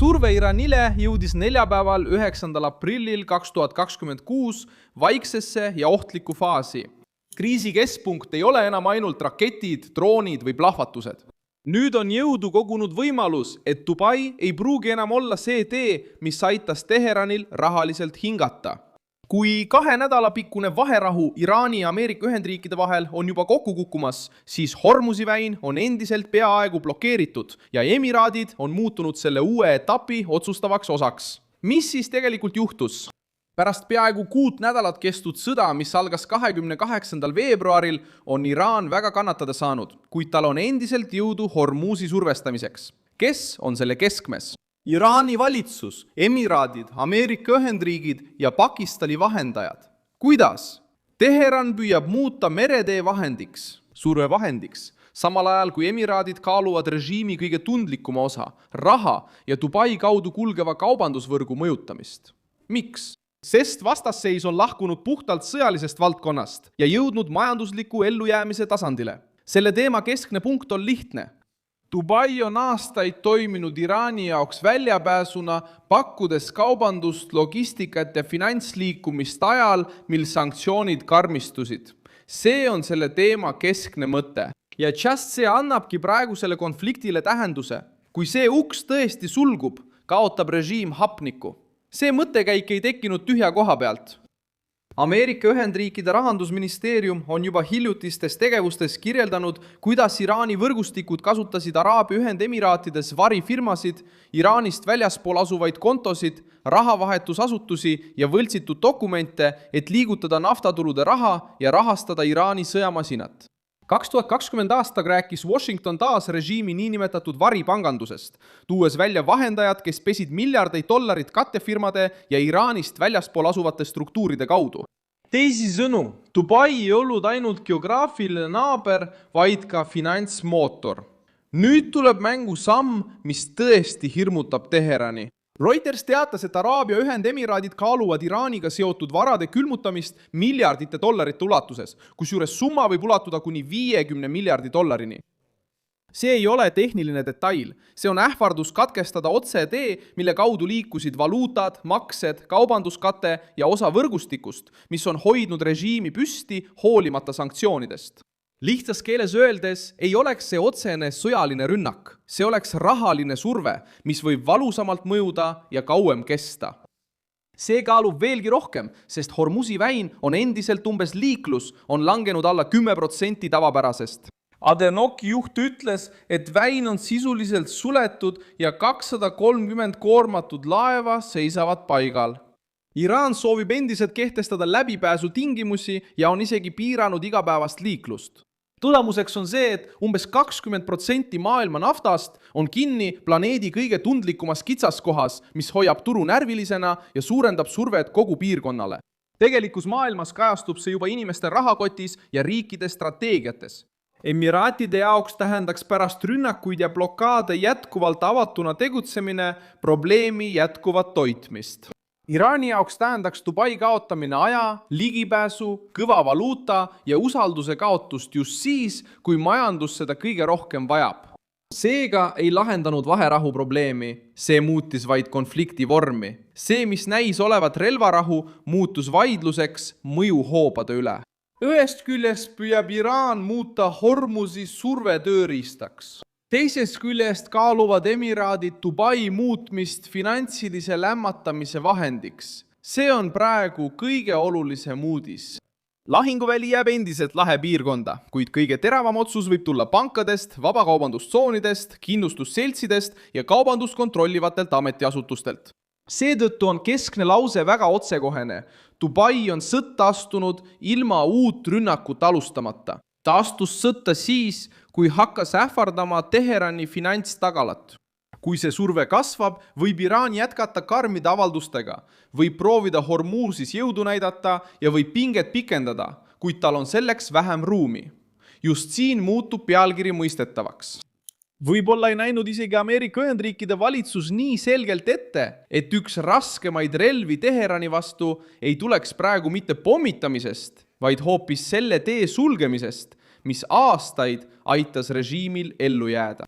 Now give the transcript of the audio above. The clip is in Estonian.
Surve Iraanile jõudis neljapäeval 9. aprillil 2026 vaiksesse ja ohtlikku faasi. Kriisi keskpunkt ei ole enam ainult raketid, droonid või plahvatused. Nüüd on jõudu kogunud võimalus, et Dubai ei pruugi enam olla see tee, mis aitas Teheranil rahaliselt hingata. Kui 2 nädala pikkune vaherahu Iraani ja Ameerika Ühendriikide vahel on juba kokku kukkumas, siis Hormuzi väin on endiselt peaaegu blokeeritud ja Emiraadid on muutunud selle uue etapi otsustavaks osaks. Mis siis tegelikult juhtus? Pärast peaaegu 6 nädalat kestnud sõda, mis algas 28. veebruaril, on Iraan väga kannatada saanud, kuid tal on endiselt jõudu Hormuzi survestamiseks. Kes on selle keskmes? Iraani valitsus, Emiraadid, Ameerika Ühendriigid ja Pakistani vahendajad. Kuidas? Teheran püüab muuta meretee vahendiks, survevahendiks, samal ajal kui Emiraadid kaaluvad režiimi kõige tundlikuma osa, raha ja Dubai kaudu kulgeva kaubandusvõrgu mõjutamist. Miks? Sest vastasseis on lahkunud puhtalt sõjalisest valdkonnast ja jõudnud majandusliku ellujäämise tasandile. Selle teema keskne punkt on lihtne. Dubai on aastaid toiminud Iraani jaoks väljapääsuna, pakkudes kaubandust, logistikat ja finantsliikumist ajal, mil sanktsioonid karmistusid. See on selle teema keskne mõte. Ja just see annabki praegusele konfliktile tähenduse. Kui see uks tõesti sulgub, kaotab režiim hapniku. See mõttekäik ei tekkinud tühja koha pealt. Ameerika Ühendriikide rahandusministeerium on juba hiljutistes tegevustes kirjeldanud, kuidas Iraani võrgustikud kasutasid Araabia Ühendemiraatides varifirmasid, Iraanist väljaspool asuvaid kontosid, rahavahetusasutusi ja võltsitud dokumente, et liigutada naftatulude raha ja rahastada Iraani sõjamasinat. 2020 aastaga rääkis Washington taas režiimi niinimetatud varipangandusest, tuues välja vahendajad, kes pesid miljardeid dollarit kattefirmade ja Iraanist väljaspool asuvate struktuuride kaudu. Teisisõnu, Dubai ei olnud ainult geograafiline naaber, vaid ka finantsmootor. Nüüd tuleb mängu samm, mis tõesti hirmutab Teherani. Reuters teatas, et Araabia Ühendemiraadid kaaluvad Iraaniga seotud varade külmutamist miljardite dollarite ulatuses, kusjuures summa võib ulatuda kuni 50 miljardi dollarini. See ei ole tehniline detail, see on ähvardus katkestada otsetee, mille kaudu liikusid valuutad, maksed, kaubanduskate ja osa võrgustikust, mis on hoidnud režiimi püsti hoolimata sanktsioonidest. Lihtsas keeles öeldes ei oleks see otsene sõjaline rünnak, see oleks rahaline surve, mis võib valusamalt mõjuda ja kauem kesta. See kaalub veelgi rohkem, sest Hormuzi väin on endiselt umbes liiklus, on langenud alla 10% tavapärasest. Adenoki juht ütles, et väin on sisuliselt suletud ja 230 koormatud laeva seisavad paigal. Iraan soovib endiselt kehtestada läbipääsu tingimusi ja on isegi piiranud igapäevast liiklust. Tulemuseks on see, et umbes 20% maailma naftast on kinni planeedi kõige tundlikumas kitsaskohas, mis hoiab turu närvilisena ja suurendab survet kogu piirkonnale. Tegelikus maailmas kajastub see juba inimeste rahakotis ja riikide strateegiates. Emiraatide jaoks tähendaks pärast rünnakuid ja blokaade jätkuvalt avatuna tegutsemine probleemi jätkuvat toitmist. Iraani jaoks tähendaks Dubai kaotamine aja, ligipääsu, kõva valuuta ja usalduse kaotust just siis, kui majandus seda kõige rohkem vajab. Seega ei lahendanud vaherahu probleemi, see muutis vaid konflikti vormi. See, mis näis olevat relvarahu, muutus vaidluseks mõjuhoobade üle. Ühest küljest püüab Iraan muuta Hormuzi survetööriistaks. Teisest küljest kaaluvad Emiraadid Dubai muutmist finantsilise lämmatamise vahendiks. See on praegu kõige olulisem uudis. Lahinguväli jääb endiselt lahe piirkonda, kuid kõige teravam otsus võib tulla pankadest, vabakaubandustsoonidest, kindlustusseltsidest ja kaubandust kontrollivatelt ametiasutustelt. Seetõttu on keskne lause väga otsekohene. Dubai on sõtta astunud ilma uut rünnakut alustamata. Ta astus sõtta siis, kui hakkas ähvardama Teherani finantstagalat. Kui see surve kasvab, võib Iraan jätkata karmide avaldustega, võib proovida Hormuzis jõudu näidata ja võib pinget pikendada, kuid tal on selleks vähem ruumi. Just siin muutub pealkiri mõistetavaks. Võib-olla ei näinud isegi Ameerika Ühendriikide valitsus nii selgelt ette, et üks raskemaid relvi Teherani vastu ei tuleks praegu mitte pommitamisest, vaid hoopis selle tee sulgemisest, mis aastaid aitas režiimil ellu jääda.